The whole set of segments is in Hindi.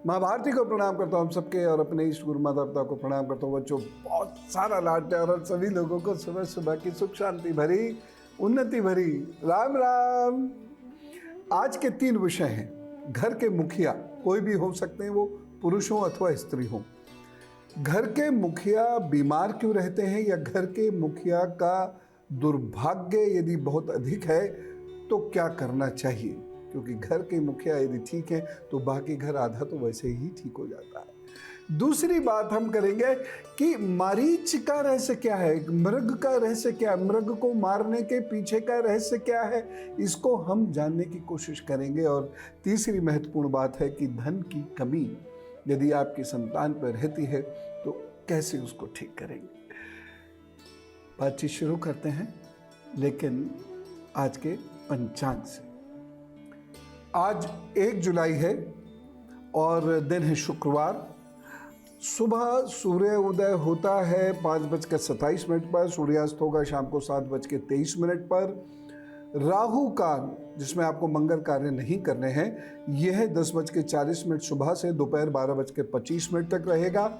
माँ भारती को प्रणाम करता हूँ हम सबके, और अपने इष्ट गुरु माता पिता को प्रणाम करता हूँ। बच्चों, बहुत सारा लाड प्यार और सभी लोगों को सुबह सुबह की सुख शांति भरी, उन्नति भरी राम राम। आज के 3 विषय हैं। घर के मुखिया कोई भी हो सकते हैं, वो पुरुष हो अथवा स्त्री हो। घर के मुखिया बीमार क्यों रहते हैं, या घर के मुखिया का दुर्भाग्य यदि बहुत अधिक है तो क्या करना चाहिए, क्योंकि घर के मुखिया यदि ठीक है तो बाकी घर आधा तो वैसे ही ठीक हो जाता है। दूसरी बात हम करेंगे कि मारीच का रहस्य क्या है, मृग का रहस्य क्या है, मृग को मारने के पीछे का रहस्य क्या है, इसको हम जानने की कोशिश करेंगे। और तीसरी महत्वपूर्ण बात है कि धन की कमी यदि आपकी संतान पर रहती है तो कैसे उसको ठीक करेंगे। बातचीत शुरू करते हैं, लेकिन आज के पंचांग से। आज 1 जुलाई है और दिन है शुक्रवार। सुबह सूर्य उदय होता है 5:27 पर, सूर्यास्त होगा शाम को 7:23 पर। राहु काल, जिसमें आपको मंगल कार्य नहीं करने हैं, यह है 10:40 सुबह से दोपहर 12:25 तक रहेगा।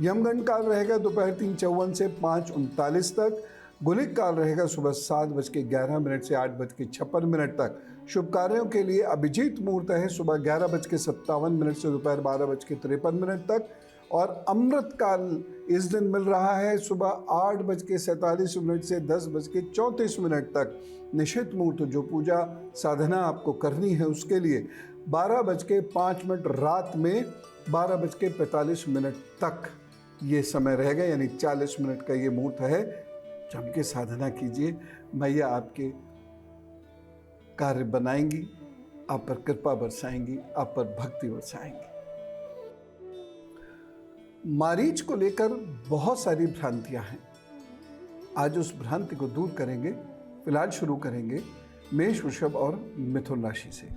यमगंड काल रहेगा दोपहर 3:54 से 5:39 तक। गुलिक काल रहेगा सुबह 7:11 से 8:56 तक। शुभ कार्यों के लिए अभिजीत मुहूर्त है सुबह 11:57 से दोपहर 12:53 तक। और अमृत काल इस दिन मिल रहा है सुबह 8:47 से 10:34 तक। निश्चित मुहूर्त, जो पूजा साधना आपको करनी है उसके लिए 12:05 रात में 12:45 तक ये समय रहेगा, यानी 40 मिनट का ये मुहूर्त है। जम के साधना कीजिए, मैया आपके कार्य बनाएंगी, आप पर कृपा बरसाएंगी, आप पर भक्ति बरसाएंगी। मारीच को लेकर बहुत सारी भ्रांतियां हैं। आज उस भ्रांति को दूर करेंगे। फिलहाल शुरू करेंगे मेष, वृषभ और मिथुन राशि से।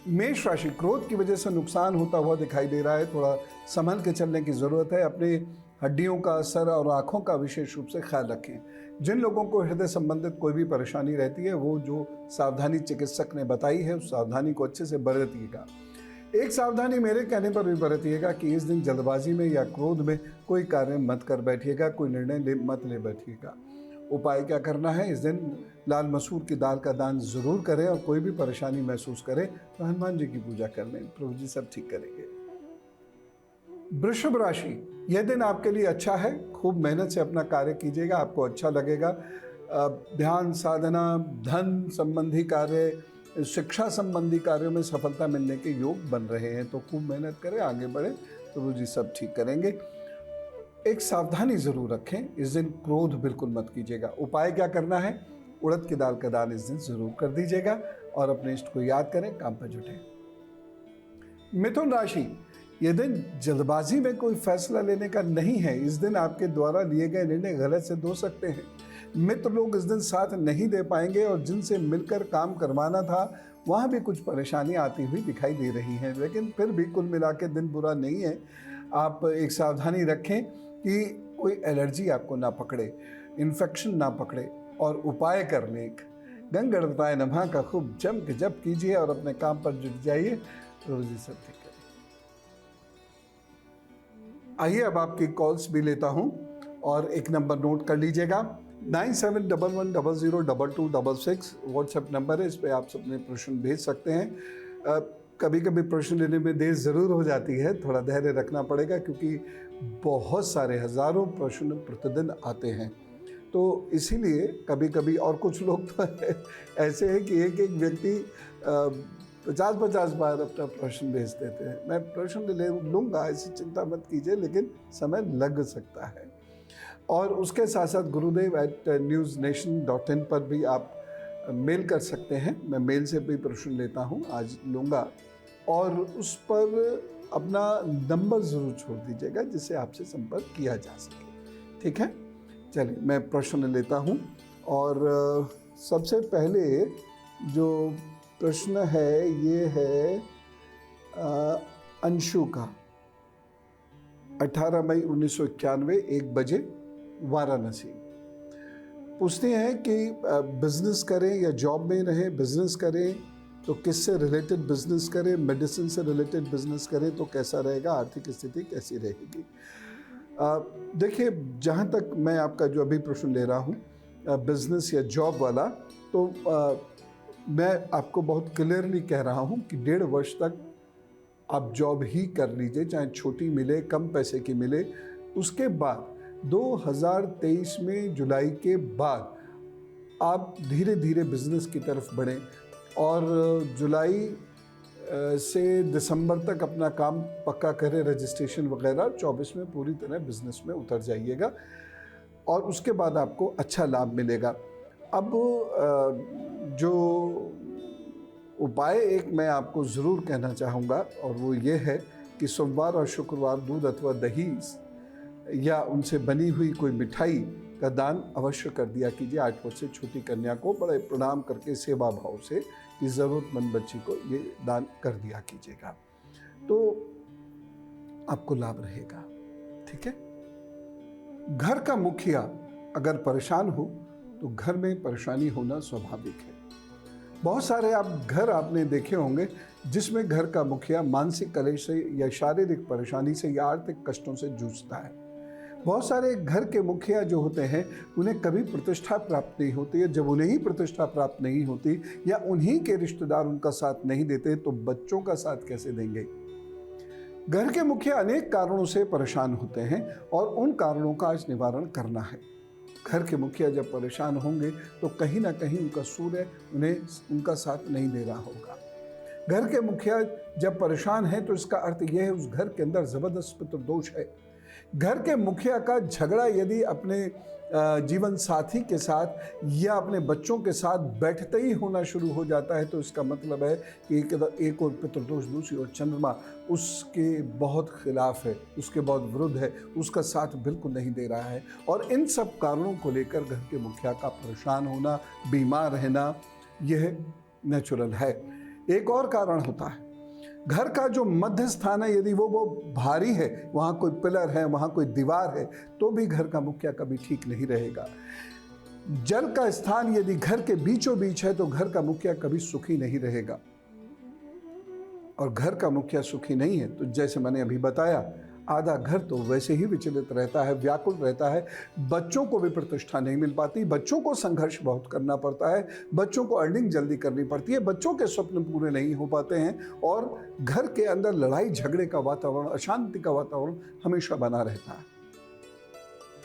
मेष राशि, क्रोध की वजह से नुकसान होता हुआ दिखाई दे रहा है। थोड़ा संभल के चलने की जरूरत है। अपने हड्डियों का, सर और आंखों का विशेष रूप से ख्याल रखें। जिन लोगों को हृदय संबंधित कोई भी परेशानी रहती है, वो जो सावधानी चिकित्सक ने बताई है उस सावधानी को अच्छे से बरतिएगा। एक सावधानी मेरे कहने पर भी बरतिएगा कि इस दिन जल्दबाजी में या क्रोध में कोई कार्य मत कर बैठिएगा, कोई निर्णय मत ले बैठिएगा। उपाय क्या करना है, इस दिन लाल मसूर की दाल का दान जरूर करें, और कोई भी परेशानी महसूस करें तो हनुमान जी की पूजा कर लें, प्रभु जी सब ठीक करेंगे। वृषभ राशि, यह दिन आपके लिए अच्छा है। खूब मेहनत से अपना कार्य कीजिएगा, आपको अच्छा लगेगा। ध्यान साधना, धन संबंधी कार्य, शिक्षा संबंधी कार्यों में सफलता मिलने के योग बन रहे हैं, तो खूब मेहनत करें, आगे बढ़े, प्रभु जी सब ठीक करेंगे। एक सावधानी जरूर रखें, इस दिन क्रोध बिल्कुल मत कीजिएगा। उपाय क्या करना है, उड़द की दाल का दान इस दिन जरूर कर दीजिएगा, और अपने इष्ट को याद करें, काम पर जुटें। मिथुन राशि, यह दिन जल्दबाजी में कोई फैसला लेने का नहीं है। इस दिन आपके द्वारा लिए गए निर्णय गलत सिद्ध हो सकते हैं। मित्र लोग इस दिन साथ नहीं दे पाएंगे, और जिनसे मिलकर काम करवाना था वहाँ भी कुछ परेशानियाँ आती हुई दिखाई दे रही हैं, लेकिन फिर भी कुल मिला के दिन बुरा नहीं है। आप एक सावधानी रखें कि कोई एलर्जी आपको ना पकड़े, इन्फेक्शन ना पकड़े, और उपाय कर लें। गंगणपताय नमः का खूब जम के जप कीजिए और अपने काम पर जुट जाइए, प्रभु जी सब ठीक करें। आइए अब आपकी कॉल्स भी लेता हूं, और एक नंबर नोट कर लीजिएगा, 9711002266 व्हाट्सएप नंबर है। इस पे आप अपने प्रश्न भेज सकते हैं। कभी कभी प्रश्न लेने में देर ज़रूर हो जाती है, थोड़ा धैर्य रखना पड़ेगा, क्योंकि बहुत सारे हज़ारों प्रश्न प्रतिदिन आते हैं, तो इसीलिए कभी कभी, और कुछ लोग तो ऐसे हैं कि एक एक व्यक्ति 50-50 बार अपना प्रश्न भेज देते हैं। मैं प्रश्न ले लूँगा, ऐसी चिंता मत कीजिए, लेकिन समय लग सकता है। और उसके साथ साथ gurudev@newsnation.in पर भी आप मेल कर सकते हैं। मैं मेल से भी प्रश्न लेता हूँ, आज लूँगा, और उस पर अपना नंबर ज़रूर छोड़ दीजिएगा जिससे आपसे संपर्क किया जा सके। ठीक है, चलिए मैं प्रश्न लेता हूँ। और सबसे पहले जो प्रश्न है ये है अंशु का। 18 मई 1991, 1 बजे, वाराणसी। पूछते हैं कि बिजनेस करें या जॉब में रहें, बिजनेस करें तो किससे रिलेटेड बिजनेस करें, मेडिसिन से रिलेटेड बिजनेस करें तो कैसा रहेगा, आर्थिक स्थिति कैसी रहेगी। देखिए, जहाँ तक मैं आपका जो अभी प्रश्न ले रहा हूँ बिजनेस या जॉब वाला, तो मैं आपको बहुत क्लियरली कह रहा हूँ कि 1.5 वर्ष तक आप जॉब ही कर लीजिए, चाहे छोटी मिले, कम पैसे की मिले। उसके बाद 2023 में जुलाई के बाद आप धीरे धीरे बिजनेस की तरफ बढ़ें और जुलाई से दिसंबर तक अपना काम पक्का करें, रजिस्ट्रेशन वगैरह। 24 में पूरी तरह बिजनेस में उतर जाइएगा और उसके बाद आपको अच्छा लाभ मिलेगा। अब जो उपाय एक मैं आपको ज़रूर कहना चाहूँगा और वो ये है कि सोमवार और शुक्रवार दूध अथवा दही या उनसे बनी हुई कोई मिठाई का दान अवश्य कर दिया कीजिए। 8 वर्ष से छोटी कन्या को बड़े प्रणाम करके सेवा भाव से कि ज़रूरतमंद बच्ची को ये दान कर दिया कीजिएगा, तो आपको लाभ रहेगा। ठीक है। घर का मुखिया अगर परेशान हो तो घर में परेशानी होना स्वाभाविक है। बहुत सारे घर आपने देखे होंगे जिसमें घर का मुखिया मानसिक कलेश से या शारीरिक परेशानी से या आर्थिक कष्टों से जूझता है। बहुत सारे घर के मुखिया जो होते हैं उन्हें कभी प्रतिष्ठा प्राप्त नहीं होती है। जब उन्हें ही प्रतिष्ठा प्राप्त नहीं होती या उन्हीं के रिश्तेदार उनका साथ नहीं देते तो बच्चों का साथ कैसे देंगे। घर के मुखिया अनेक कारणों से परेशान होते हैं और उन कारणों का आज निवारण करना है। घर के मुखिया जब परेशान होंगे तो कहीं ना कहीं उनका सूर्य उन्हें उनका साथ नहीं दे रहा होगा। घर के मुखिया जब परेशान है तो इसका अर्थ यह है उस घर के अंदर जबरदस्त पितृदोष है। घर के मुखिया का झगड़ा यदि अपने जीवन साथी के साथ या अपने बच्चों के साथ बैठते ही होना शुरू हो जाता है तो इसका मतलब है कि एक और पितृदोष, दूसरी और चंद्रमा उसके बहुत खिलाफ है, उसके बहुत विरुद्ध है, उसका साथ बिल्कुल नहीं दे रहा है। और इन सब कारणों को लेकर घर के मुखिया का परेशान होना, बीमार रहना, यह नेचुरल है। एक और कारण होता है, घर का जो मध्य स्थान है यदि वो भारी है, वहाँ कोई पिलर है, वहाँ कोई दीवार है, तो भी घर का मुखिया कभी ठीक नहीं रहेगा। जल का स्थान यदि घर के बीचों बीच है तो घर का मुखिया कभी सुखी नहीं रहेगा। और घर का मुखिया सुखी नहीं है तो जैसे मैंने अभी बताया, आधा घर तो वैसे ही विचलित रहता है, व्याकुल रहता है। बच्चों को भी प्रतिष्ठा नहीं मिल पाती, बच्चों को संघर्ष बहुत करना पड़ता है, बच्चों को अर्निंग जल्दी करनी पड़ती है, बच्चों के स्वप्न पूरे नहीं हो पाते हैं और घर के अंदर लड़ाई झगड़े का वातावरण, अशांति का वातावरण हमेशा बना रहता है।